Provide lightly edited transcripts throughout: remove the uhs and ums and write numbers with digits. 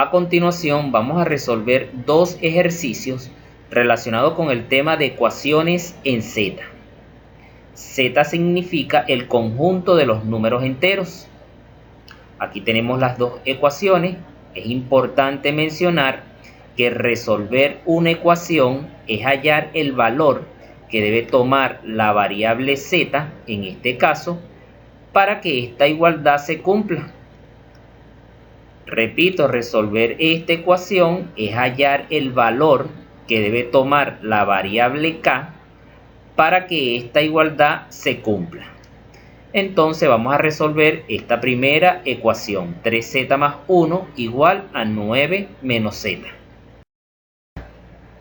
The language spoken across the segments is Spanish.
A continuación vamos a resolver dos ejercicios relacionados con el tema de ecuaciones en Z. Z significa el conjunto de los números enteros. Aquí tenemos las dos ecuaciones. Es importante mencionar que resolver una ecuación es hallar el valor que debe tomar la variable Z, en este caso, para que esta igualdad se cumpla. Repito, resolver esta ecuación es hallar el valor que debe tomar la variable K para que esta igualdad se cumpla. Entonces vamos a resolver esta primera ecuación, 3z más 1 igual a 9 menos z.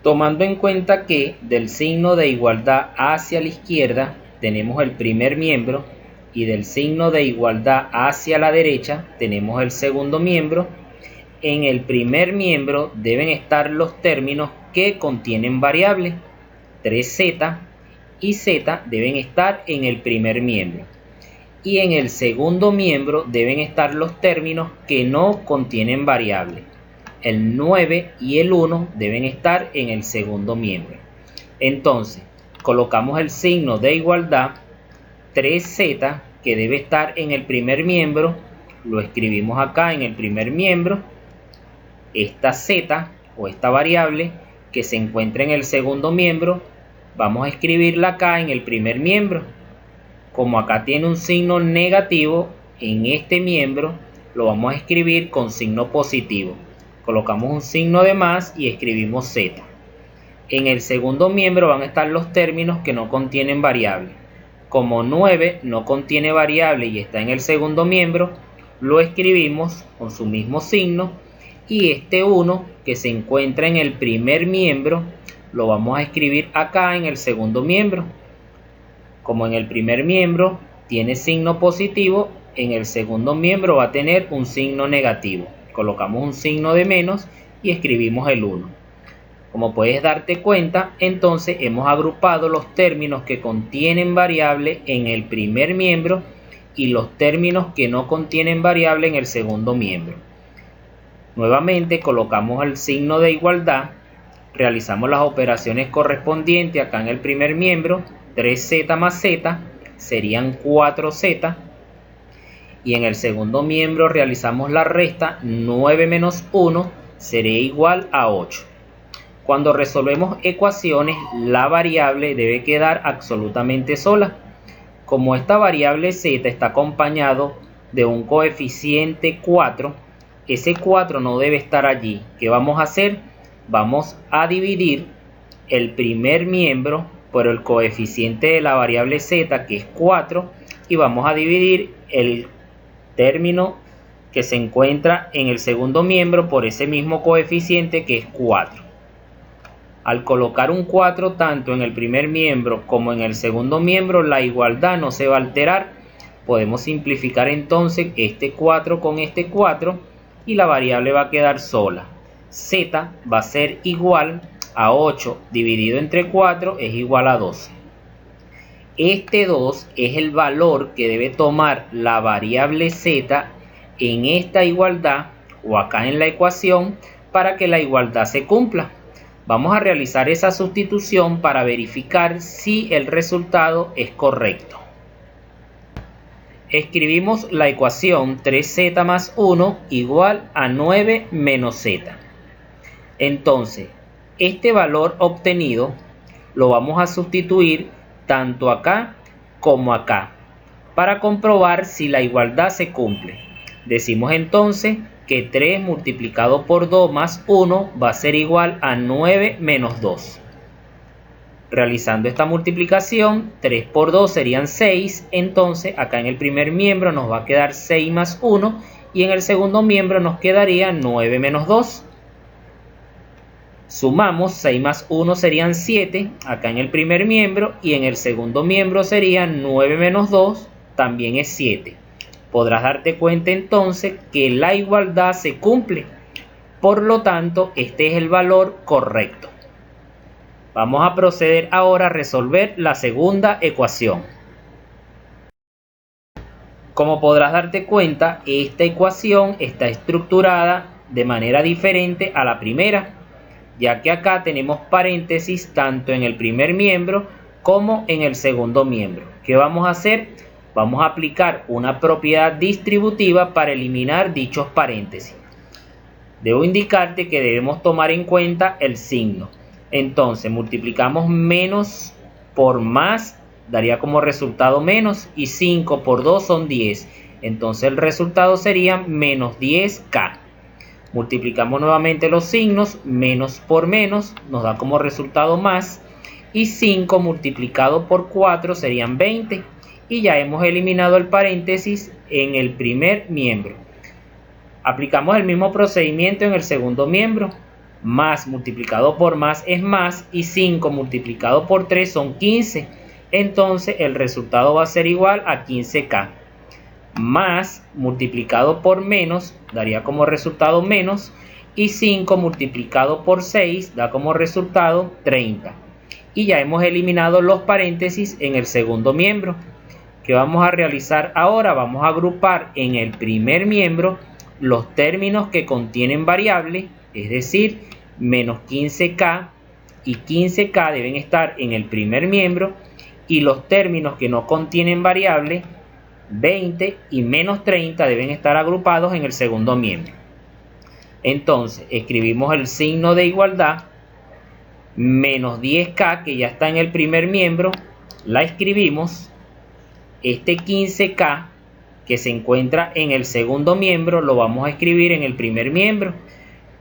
Tomando en cuenta que del signo de igualdad hacia la izquierda tenemos el primer miembro y del signo de igualdad hacia la derecha tenemos el segundo miembro, en el primer miembro deben estar los términos que contienen variables. 3z y z deben estar en el primer miembro. Y en el segundo miembro deben estar los términos que no contienen variables. El 9 y el 1 deben estar en el segundo miembro. Entonces, colocamos el signo de igualdad, 3z, que debe estar en el primer miembro, lo escribimos acá en el primer miembro. Esta z o esta variable que se encuentra en el segundo miembro, vamos a escribirla acá en el primer miembro. Como acá tiene un signo negativo, en este miembro lo vamos a escribir con signo positivo. Colocamos un signo de más y escribimos z. En el segundo miembro van a estar los términos que no contienen variable. Como 9 no contiene variable y está en el segundo miembro, lo escribimos con su mismo signo. Y este 1 que se encuentra en el primer miembro, lo vamos a escribir acá en el segundo miembro. Como en el primer miembro tiene signo positivo, en el segundo miembro va a tener un signo negativo. Colocamos un signo de menos y escribimos el 1. Como puedes darte cuenta, entonces hemos agrupado los términos que contienen variable en el primer miembro y los términos que no contienen variable en el segundo miembro. Nuevamente colocamos el signo de igualdad, realizamos las operaciones correspondientes acá en el primer miembro. 3z más z serían 4z. Y en el segundo miembro realizamos la resta, 9 menos 1 sería igual a 8. Cuando resolvemos ecuaciones, la variable debe quedar absolutamente sola. Como esta variable z está acompañado de un coeficiente 4, ese 4 no debe estar allí. ¿Qué vamos a hacer? Vamos a dividir el primer miembro por el coeficiente de la variable z, que es 4, y vamos a dividir el término que se encuentra en el segundo miembro por ese mismo coeficiente, que es 4. Al colocar un 4 tanto en el primer miembro como en el segundo miembro, la igualdad no se va a alterar. Podemos simplificar entonces este 4 con este 4 y la variable va a quedar sola. Z va a ser igual a 8 dividido entre 4 es igual a 12. Este 2 es el valor que debe tomar la variable z en esta igualdad o acá en la ecuación para que la igualdad se cumpla. Vamos a realizar esa sustitución para verificar si el resultado es correcto. Escribimos la ecuación 3z más 1 igual a 9 menos z. Entonces, este valor obtenido lo vamos a sustituir tanto acá como acá para comprobar si la igualdad se cumple. Decimos entonces que 3 multiplicado por 2 más 1 va a ser igual a 9 menos 2. Realizando esta multiplicación, 3 por 2 serían 6, entonces acá en el primer miembro nos va a quedar 6 más 1 y en el segundo miembro nos quedaría 9 menos 2. Sumamos, 6 más 1 serían 7, acá en el primer miembro, y en el segundo miembro serían 9 menos 2, también es 7. Podrás darte cuenta entonces que la igualdad se cumple. Por lo tanto, este es el valor correcto. Vamos a proceder ahora a resolver la segunda ecuación. Como podrás darte cuenta, esta ecuación está estructurada de manera diferente a la primera, ya que acá tenemos paréntesis tanto en el primer miembro como en el segundo miembro. ¿Qué vamos a hacer? Vamos a aplicar una propiedad distributiva para eliminar dichos paréntesis. Debo indicarte que debemos tomar en cuenta el signo. Entonces multiplicamos menos por más, daría como resultado menos, y 5 por 2 son 10. Entonces el resultado sería menos 10K. Multiplicamos nuevamente los signos, menos por menos nos da como resultado más, y 5 multiplicado por 4 serían 20, y ya hemos eliminado el paréntesis en el primer miembro. Aplicamos el mismo procedimiento en el segundo miembro. Más multiplicado por más es más, y 5 multiplicado por 3 son 15. Entonces el resultado va a ser igual a 15K. Más multiplicado por menos daría como resultado menos, y 5 multiplicado por 6 da como resultado 30. Y ya hemos eliminado los paréntesis en el segundo miembro. ¿Qué vamos a realizar ahora? Vamos a agrupar en el primer miembro los términos que contienen variable, es decir, menos 15K y 15K deben estar en el primer miembro, y los términos que no contienen variable, 20 y menos 30, deben estar agrupados en el segundo miembro. Entonces escribimos el signo de igualdad, menos 10K que ya está en el primer miembro, la escribimos. Este 15K que se encuentra en el segundo miembro lo vamos a escribir en el primer miembro,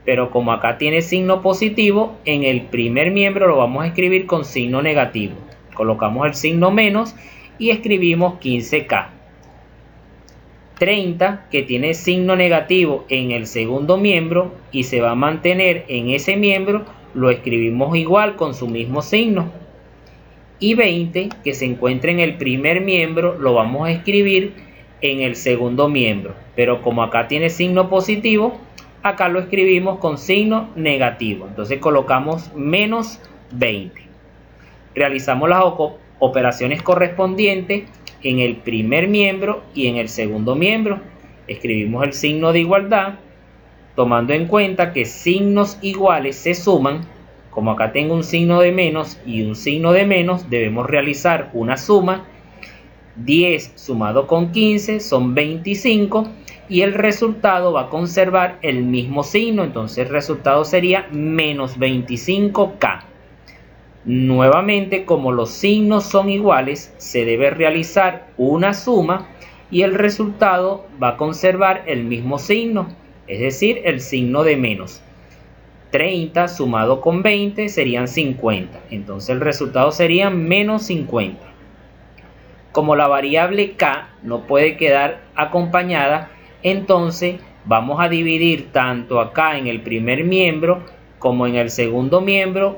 pero como acá tiene signo positivo, en el primer miembro lo vamos a escribir con signo negativo. Colocamos el signo menos y escribimos 15K. 30 que tiene signo negativo en el segundo miembro y se va a mantener en ese miembro, lo escribimos igual con su mismo signo. Y 20 que se encuentra en el primer miembro lo vamos a escribir en el segundo miembro, pero como acá tiene signo positivo, acá lo escribimos con signo negativo. Entonces colocamos menos 20. Realizamos las operaciones correspondientes en el primer miembro y en el segundo miembro. Escribimos el signo de igualdad, tomando en cuenta que signos iguales se suman. Como acá tengo un signo de menos y un signo de menos, debemos realizar una suma. 10 sumado con 15 son 25, y el resultado va a conservar el mismo signo. Entonces el resultado sería menos 25K. Nuevamente, como los signos son iguales, se debe realizar una suma y el resultado va a conservar el mismo signo, es decir, el signo de menos. 30 sumado con 20 serían 50. Entonces el resultado sería menos 50. Como la variable K no puede quedar acompañada, entonces vamos a dividir tanto acá en el primer miembro como en el segundo miembro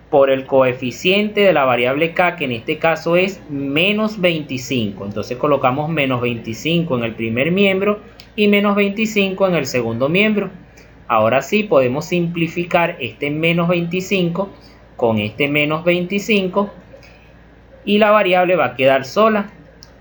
por el coeficiente de la variable K, que en este caso es menos 25. Entonces colocamos menos 25 en el primer miembro y menos 25 en el segundo miembro. Ahora sí podemos simplificar este menos 25 con este menos 25 y la variable va a quedar sola.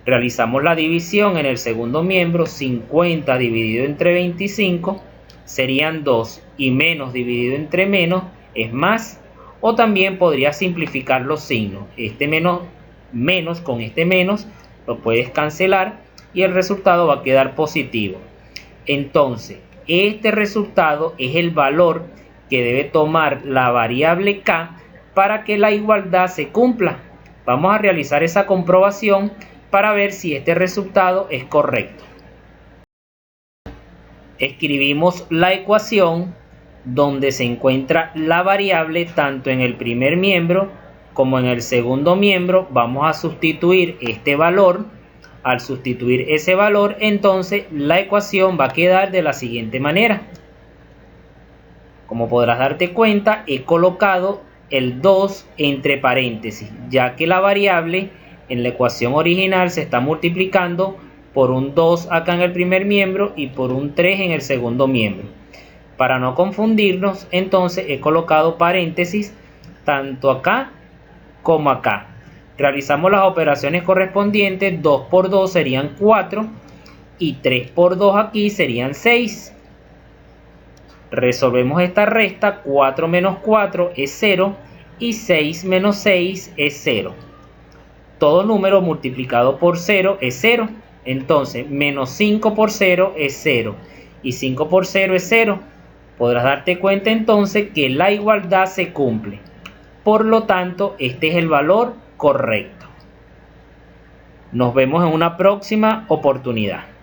Realizamos la división en el segundo miembro. 50 dividido entre 25 serían 2, y menos dividido entre menos es más. O también podría simplificar los signos. Este menos con este menos lo puedes cancelar y el resultado va a quedar positivo. Entonces este resultado es el valor que debe tomar la variable K para que la igualdad se cumpla. Vamos a realizar esa comprobación para ver si este resultado es correcto. Escribimos la ecuación donde se encuentra la variable tanto en el primer miembro como en el segundo miembro. Vamos a sustituir este valor. Al sustituir ese valor, entonces la ecuación va a quedar de la siguiente manera. Como podrás darte cuenta, he colocado el 2 entre paréntesis, ya que la variable en la ecuación original se está multiplicando por un 2 acá en el primer miembro y por un 3 en el segundo miembro. Para no confundirnos, entonces he colocado paréntesis tanto acá como acá. Realizamos las operaciones correspondientes. 2 por 2 serían 4 y 3 por 2 aquí serían 6. Resolvemos esta resta. 4 menos 4 es 0 y 6 menos 6 es 0. Todo número multiplicado por 0 es 0. Entonces, menos 5 por 0 es 0 y 5 por 0 es 0. Podrás darte cuenta entonces que la igualdad se cumple. Por lo tanto, este es el valor correcto. Nos vemos en una próxima oportunidad.